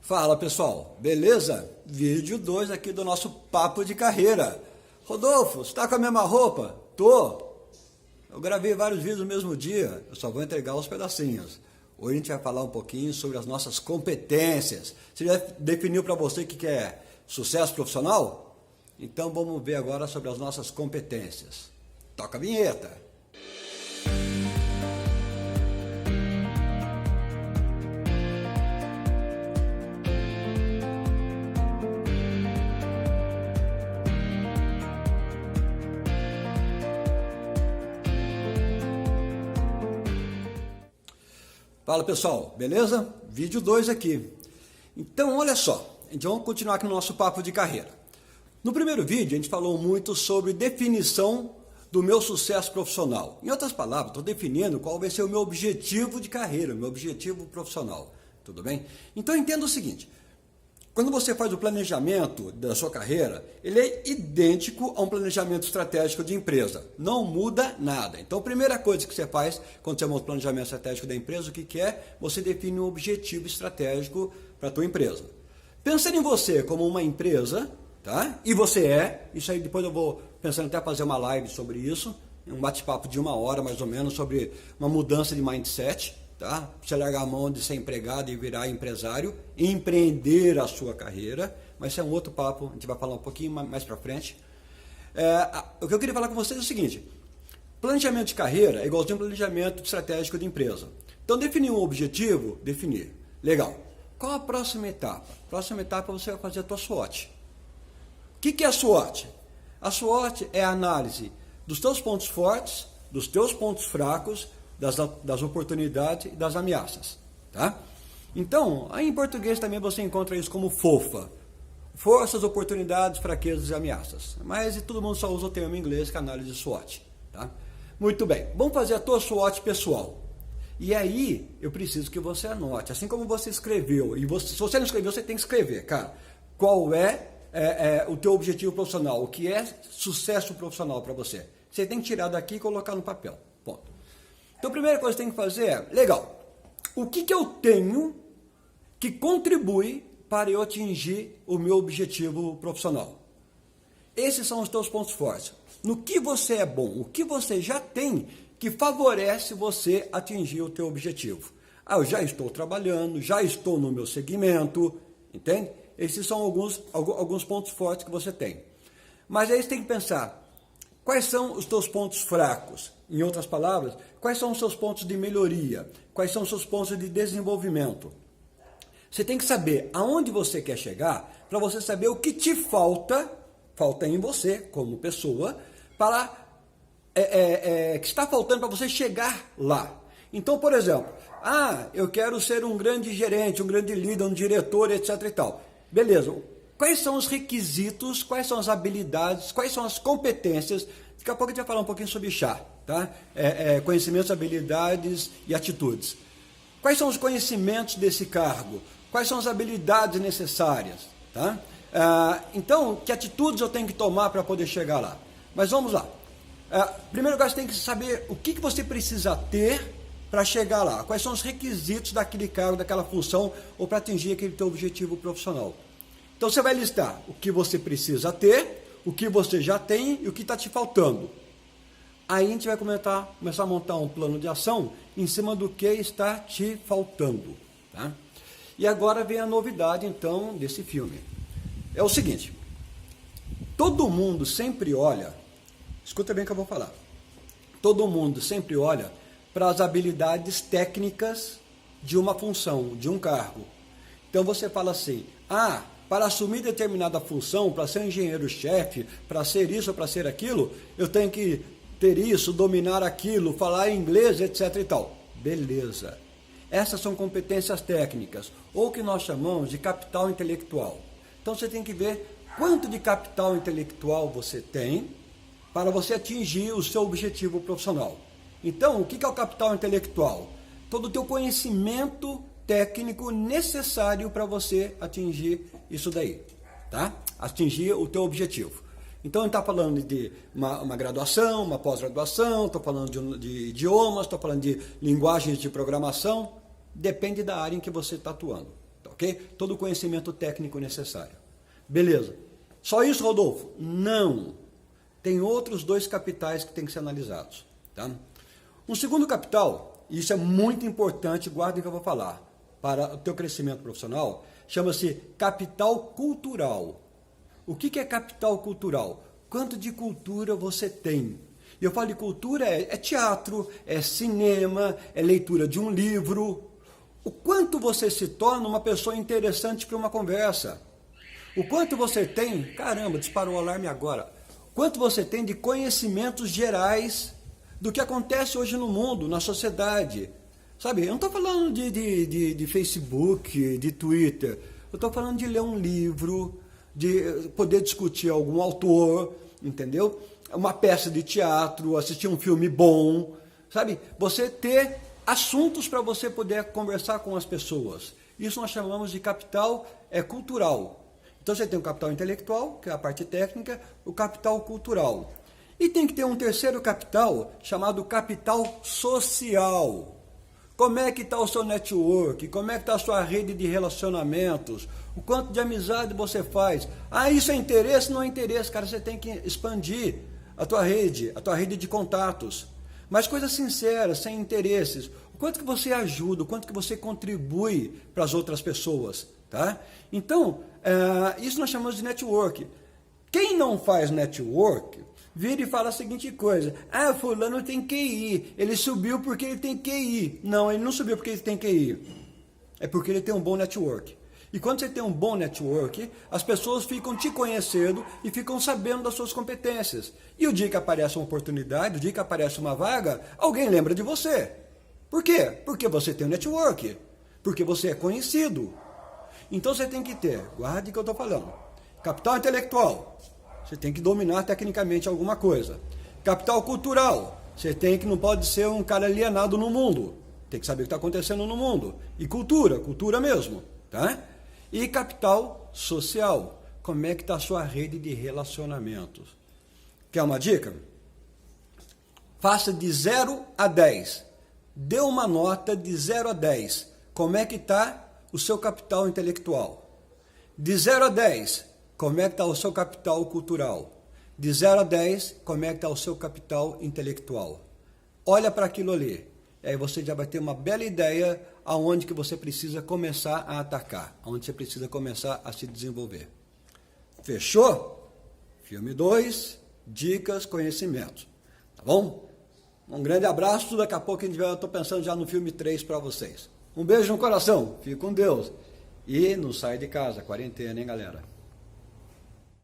Fala pessoal, beleza? Vídeo 2 aqui do nosso papo de carreira. Rodolfo, você está com a mesma roupa? Tô. Eu gravei vários vídeos no mesmo dia, eu só vou entregar os pedacinhos. Hoje a gente vai falar um pouquinho sobre as nossas competências. Você já definiu para você o que é sucesso profissional? Então vamos ver agora sobre as nossas competências. Toca a vinheta. Fala pessoal, beleza? Vídeo 2 aqui. Então olha só, vamos continuar aqui no nosso papo de carreira. No primeiro vídeo a gente falou muito sobre definição do meu sucesso profissional. Em outras palavras, estou definindo qual vai ser o meu objetivo de carreira, o meu objetivo profissional. Tudo bem? Então entenda o seguinte, quando você faz o planejamento da sua carreira, ele é idêntico a um planejamento estratégico de empresa. Não muda nada. Então, a primeira coisa que você faz quando você monta o planejamento estratégico da empresa, o que é? Você define um objetivo estratégico para a tua empresa. Pensando em você como uma empresa, tá? E você é, isso aí depois eu vou pensando até fazer uma live sobre isso, um bate-papo de 1 hora mais ou menos sobre uma mudança de mindset. Tá? Você largar a mão de ser empregado e virar empresário, empreender a sua carreira, mas isso é um outro papo, a gente vai falar um pouquinho mais para frente. O que eu queria falar com vocês é o seguinte, planejamento de carreira é igualzinho a planejamento estratégico de empresa. Então definir um objetivo, definir. Legal. Qual a próxima etapa? A próxima etapa você vai fazer a tua SWOT. O que é a SWOT? A SWOT é a análise dos teus pontos fortes, dos teus pontos fracos, das oportunidades e das ameaças, tá? Então, aí em português também você encontra isso como FOFA. Forças, oportunidades, fraquezas e ameaças. Mas todo mundo só usa o termo em inglês que é análise SWOT, tá? Muito bem, vamos fazer a tua SWOT pessoal. E aí, eu preciso que você anote, assim como você escreveu, e se você não escreveu, você tem que escrever, cara, qual é o teu objetivo profissional, o que é sucesso profissional para você. Você tem que tirar daqui e colocar no papel, ponto. Então a primeira coisa que você tem que fazer é, legal, o que eu tenho que contribui para eu atingir o meu objetivo profissional? Esses são os teus pontos fortes. No que você é bom, o que você já tem que favorece você atingir o teu objetivo. Ah, eu já estou trabalhando, já estou no meu segmento, entende? Esses são alguns pontos fortes que você tem. Mas aí você tem que pensar, quais são os teus pontos fracos? Em outras palavras, quais são os seus pontos de melhoria? Quais são os seus pontos de desenvolvimento? Você tem que saber aonde você quer chegar para você saber o que te falta em você como pessoa, que está faltando para você chegar lá. Então, por exemplo, eu quero ser um grande gerente, um grande líder, um diretor, etc. e tal. Beleza. Quais são os requisitos, quais são as habilidades, quais são as competências? Daqui a pouco a gente vai falar um pouquinho sobre chá, tá? Conhecimentos, habilidades e atitudes. Quais são os conhecimentos desse cargo? Quais são as habilidades necessárias? Tá? Então, que atitudes eu tenho que tomar para poder chegar lá? Mas vamos lá. Primeiro lugar, você tem que saber o que você precisa ter para chegar lá. Quais são os requisitos daquele cargo, daquela função, ou para atingir aquele teu objetivo profissional. Então você vai listar o que você precisa ter, o que você já tem e o que está te faltando. Aí a gente vai começar a montar um plano de ação em cima do que está te faltando. Tá? E agora vem a novidade então desse filme. É o seguinte, todo mundo sempre olha, escuta bem o que eu vou falar, todo mundo sempre olha para as habilidades técnicas de uma função, de um cargo. Então você fala assim, para assumir determinada função, para ser engenheiro-chefe, para ser isso ou para ser aquilo, eu tenho que ter isso, dominar aquilo, falar inglês, etc. e tal. Beleza. Essas são competências técnicas, ou que nós chamamos de capital intelectual. Então você tem que ver quanto de capital intelectual você tem para você atingir o seu objetivo profissional. Então, o que é o capital intelectual? Todo o teu conhecimento técnico necessário para você atingir isso daí, tá? Atingir o teu objetivo. Então, a gente está falando de uma graduação, uma pós-graduação, estou falando de idiomas, estou falando de linguagens de programação, depende da área em que você está atuando, tá ok? Todo o conhecimento técnico necessário. Beleza. Só isso, Rodolfo? Não. Tem outros 2 capitais que têm que ser analisados. Tá? Um segundo capital, e isso é muito importante, guardem o que eu vou falar, para o teu crescimento profissional, chama-se capital cultural. O que é capital cultural? Quanto de cultura você tem? E eu falo de cultura, é teatro, é cinema, é leitura de um livro. O quanto você se torna uma pessoa interessante para uma conversa. O quanto você tem, caramba, disparou o alarme agora. Quanto você tem de conhecimentos gerais do que acontece hoje no mundo, na sociedade. Sabe, eu não estou falando de Facebook, de Twitter. Eu estou falando de ler um livro, de poder discutir algum autor, entendeu? Uma peça de teatro, assistir um filme bom, sabe? Você ter assuntos para você poder conversar com as pessoas. Isso nós chamamos de capital cultural. Então você tem o capital intelectual, que é a parte técnica, o capital cultural. E tem que ter um terceiro capital, chamado capital social. Como é que está o seu network? Como é que está a sua rede de relacionamentos? O quanto de amizade você faz? Ah, isso é interesse? Não é interesse, cara. Você tem que expandir a tua rede de contatos. Mas coisas sinceras, sem interesses. O quanto que você ajuda, o quanto que você contribui para as outras pessoas. Tá? Então, isso nós chamamos de network. Quem não faz network, vira e fala a seguinte coisa: ah, fulano tem QI, ele subiu porque ele tem QI. Não, ele não subiu porque ele tem QI. É porque ele tem um bom network. E quando você tem um bom network, as pessoas ficam te conhecendo e ficam sabendo das suas competências. E o dia que aparece uma oportunidade, o dia que aparece uma vaga, alguém lembra de você. Por quê? Porque você tem um network. Porque você é conhecido. Então você tem que ter, guarde o que eu estou falando, capital intelectual, você tem que dominar tecnicamente alguma coisa. Capital cultural, você tem que, não pode ser um cara alienado no mundo, tem que saber o que está acontecendo no mundo. E cultura mesmo, tá? E capital social, como é que está a sua rede de relacionamentos? Quer uma dica? Faça de 0 a 10, dê uma nota de 0 a 10, como é que está o seu capital intelectual? De 0 a 10, como é que está o seu capital cultural? De 0 a 10, como é que está o seu capital intelectual? Olha para aquilo ali. E aí você já vai ter uma bela ideia aonde que você precisa começar a atacar, aonde você precisa começar a se desenvolver. Fechou? Filme 2, dicas, conhecimentos. Tá bom? Um grande abraço, daqui a pouco eu estou pensando já no filme 3 para vocês. Um beijo no coração, fique com Deus. E não sai de casa, quarentena, hein, galera?